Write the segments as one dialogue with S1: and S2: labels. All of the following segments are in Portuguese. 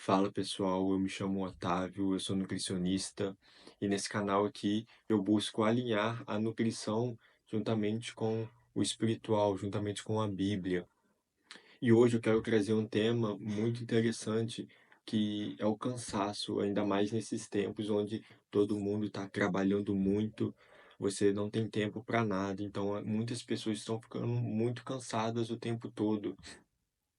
S1: Fala pessoal, eu me chamo Otávio, eu sou nutricionista e nesse canal aqui eu busco alinhar a nutrição juntamente com o espiritual, juntamente com a Bíblia. E hoje eu quero trazer um tema muito interessante que é o cansaço, ainda mais nesses tempos onde todo mundo está trabalhando muito, você não tem tempo para nada, então muitas pessoas estão ficando muito cansadas o tempo todo.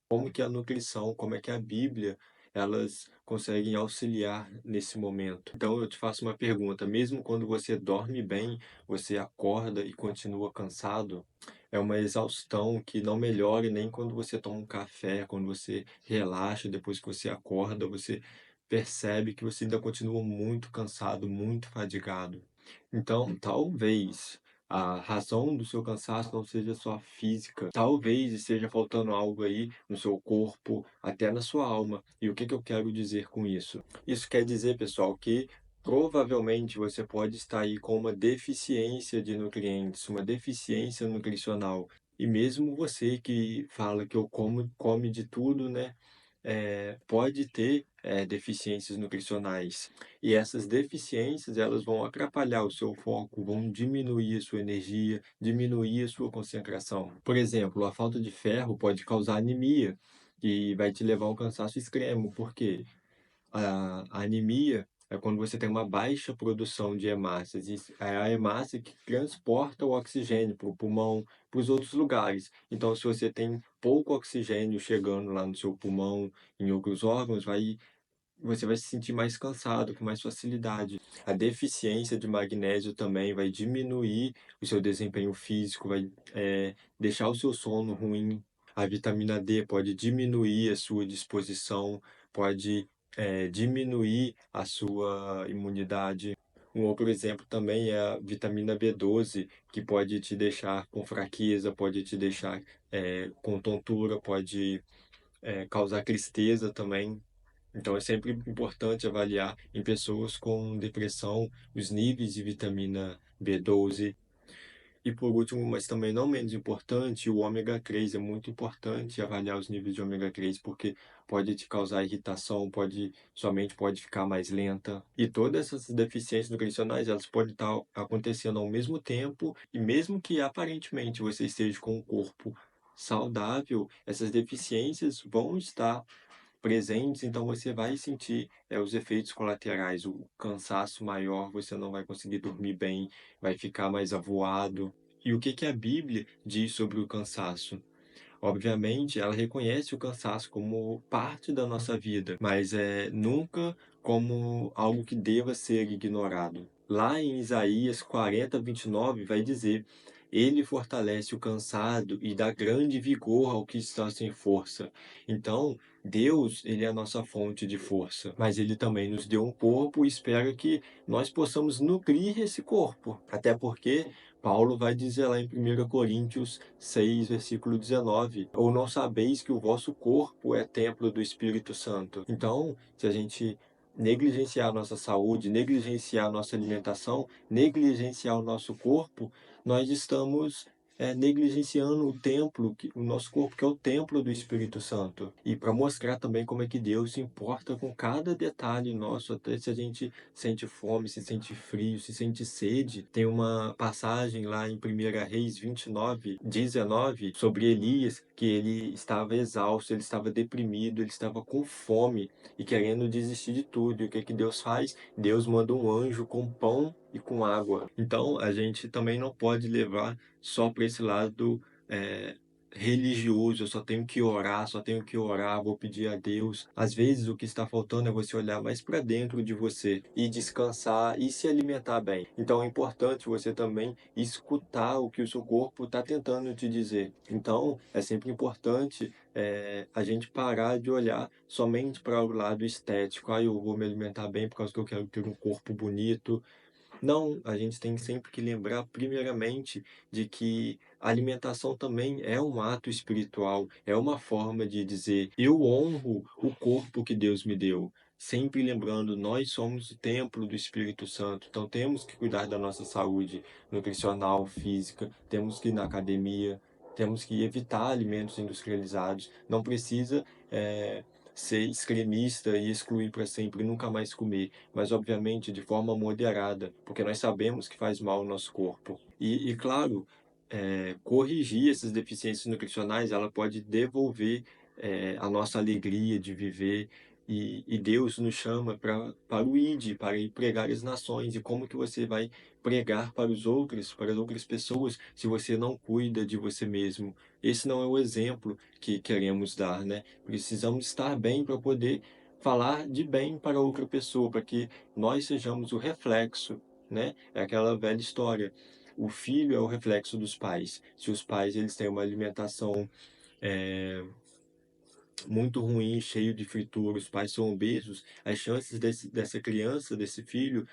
S1: Como que a nutrição, como é que a Bíblia, elas conseguem auxiliar nesse momento. Então eu te faço uma pergunta, mesmo quando você dorme bem, você acorda e continua cansado? É uma exaustão que não melhora nem quando você toma um café, quando você relaxa, depois que você acorda, você percebe que você ainda continua muito cansado, muito fadigado. Então, talvez a razão do seu cansaço não seja só física, talvez esteja faltando algo aí no seu corpo, até na sua alma. E o que que eu quero dizer com isso? Isso quer dizer, pessoal, que provavelmente você pode estar aí com uma deficiência de nutrientes, uma deficiência nutricional. E mesmo você que fala que eu come de tudo, né? Pode ter deficiências nutricionais. E essas deficiências, elas vão atrapalhar o seu foco, vão diminuir a sua energia, diminuir a sua concentração. Por exemplo, a falta de ferro pode causar anemia e vai te levar a um cansaço extremo. Por quê? A anemia é quando você tem uma baixa produção de hemácias, e é a hemácia que transporta o oxigênio para o pulmão, para os outros lugares. Então, se você tem pouco oxigênio chegando lá no seu pulmão, em outros órgãos, você vai se sentir mais cansado, com mais facilidade. A deficiência de magnésio também vai diminuir o seu desempenho físico, vai deixar o seu sono ruim. A vitamina D pode diminuir a sua disposição, pode diminuir a sua imunidade. Um outro exemplo também é a vitamina B12, que pode te deixar com fraqueza, pode te deixar com tontura, pode causar tristeza também. Então é sempre importante avaliar em pessoas com depressão os níveis de vitamina B12. E por último, mas também não menos importante, o ômega 3 é muito importante avaliar os níveis de ômega 3 porque pode te causar irritação, sua mente pode ficar mais lenta. E todas essas deficiências nutricionais, elas podem estar acontecendo ao mesmo tempo e mesmo que aparentemente você esteja com um corpo saudável, essas deficiências vão estar presentes, então você vai sentir os efeitos colaterais, o cansaço maior, você não vai conseguir dormir bem, vai ficar mais avoado. E o que que a Bíblia diz sobre o cansaço? Obviamente, ela reconhece o cansaço como parte da nossa vida, mas nunca como algo que deva ser ignorado. Lá em Isaías 40:29 vai dizer: Ele fortalece o cansado e dá grande vigor ao que está sem força. Então, Deus, ele é a nossa fonte de força, mas ele também nos deu um corpo e espera que nós possamos nutrir esse corpo. Até porque Paulo vai dizer lá em 1 Coríntios 6, versículo 19: Ou não sabeis que o vosso corpo é templo do Espírito Santo? Então, se a gente negligenciar a nossa saúde, negligenciar a nossa alimentação, negligenciar o nosso corpo, nós estamos negligenciando o templo, o nosso corpo, que é o templo do Espírito Santo. E para mostrar também como é que Deus se importa com cada detalhe nosso, até se a gente sente fome, se sente frio, se sente sede. Tem uma passagem lá em 1 Reis 29:19 sobre Elias, que ele estava exausto, ele estava deprimido, ele estava com fome e querendo desistir de tudo. E o que que Deus faz? Deus manda um anjo com pão e com água. Então, a gente também não pode levar só para esse lado eh, religioso, eu só tenho que orar, só tenho que orar, vou pedir a Deus. Às vezes o que está faltando é você olhar mais para dentro de você e descansar e se alimentar bem. Então é importante você também escutar o que o seu corpo está tentando te dizer. Então é sempre importante a gente parar de olhar somente para o lado estético. Ah, eu vou me alimentar bem por causa que eu quero ter um corpo bonito. Não, a gente tem sempre que lembrar, primeiramente, de que a alimentação também é um ato espiritual, é uma forma de dizer: eu honro o corpo que Deus me deu. Sempre lembrando, nós somos o templo do Espírito Santo, então temos que cuidar da nossa saúde nutricional, física, temos que ir na academia, temos que evitar alimentos industrializados, não precisa ser extremista e excluir para sempre e nunca mais comer, mas obviamente de forma moderada, porque nós sabemos que faz mal ao nosso corpo. E claro, corrigir essas deficiências nutricionais, ela pode devolver, a nossa alegria de viver, e Deus nos chama para o ID, para ir pregar às nações. E como que você vai pregar para os outros, para as outras pessoas, se você não cuida de você mesmo? Esse não é o exemplo que queremos dar, né? Precisamos estar bem para poder falar de bem para outra pessoa, para que nós sejamos o reflexo, né? É aquela velha história. O filho é o reflexo dos pais. Se os pais eles têm uma alimentação eh, muito ruim, cheio de fritura, os pais são obesos, as chances dessa criança, desse filho,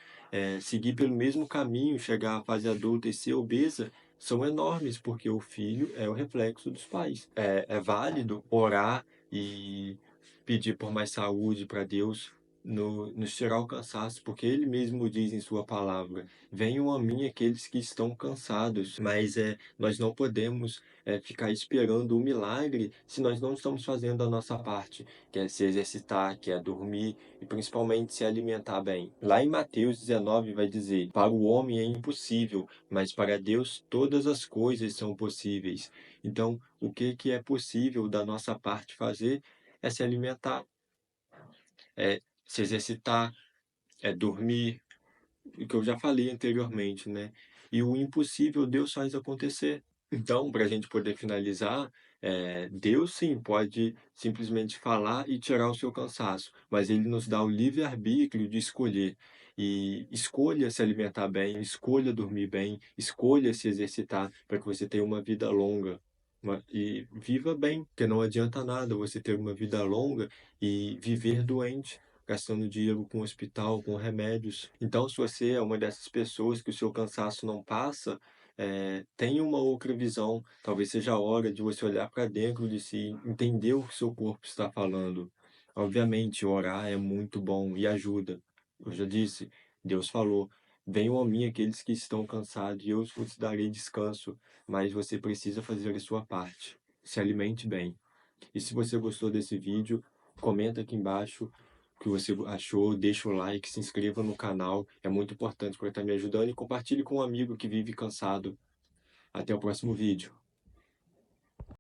S1: seguir pelo mesmo caminho, chegar à fase adulta e ser obesa, são enormes, porque o filho é o reflexo dos pais. É válido orar e pedir por mais saúde para Deus nos tirar o cansaço, porque Ele mesmo diz em Sua palavra: venham a mim aqueles que estão cansados, mas nós não podemos ficar esperando o milagre se nós não estamos fazendo a nossa parte, que é se exercitar, que é dormir e principalmente se alimentar bem. Lá em Mateus 19 vai dizer: para o homem é impossível, mas para Deus todas as coisas são possíveis. Então, o que que é possível da nossa parte fazer é se alimentar, é se exercitar, é dormir, o que eu já falei anteriormente, né? E o impossível Deus faz acontecer. Então, para a gente poder finalizar, Deus sim pode simplesmente falar e tirar o seu cansaço, mas Ele nos dá o livre-arbítrio de escolher. E escolha se alimentar bem, escolha dormir bem, escolha se exercitar para que você tenha uma vida longa. E viva bem, porque não adianta nada você ter uma vida longa e viver doente, gastando dinheiro com hospital, com remédios. Então, se você é uma dessas pessoas que o seu cansaço não passa, tenha uma outra visão. Talvez seja a hora de você olhar para dentro de si, entender o que seu corpo está falando. Obviamente, orar é muito bom e ajuda. Eu já disse, Deus falou: venham a mim aqueles que estão cansados e eu vos darei descanso. Mas você precisa fazer a sua parte. Se alimente bem. E se você gostou desse vídeo, comenta aqui embaixo o que você achou, deixa o like, se inscreva no canal, é muito importante para estar me ajudando e compartilhe com um amigo que vive cansado. Até o próximo vídeo.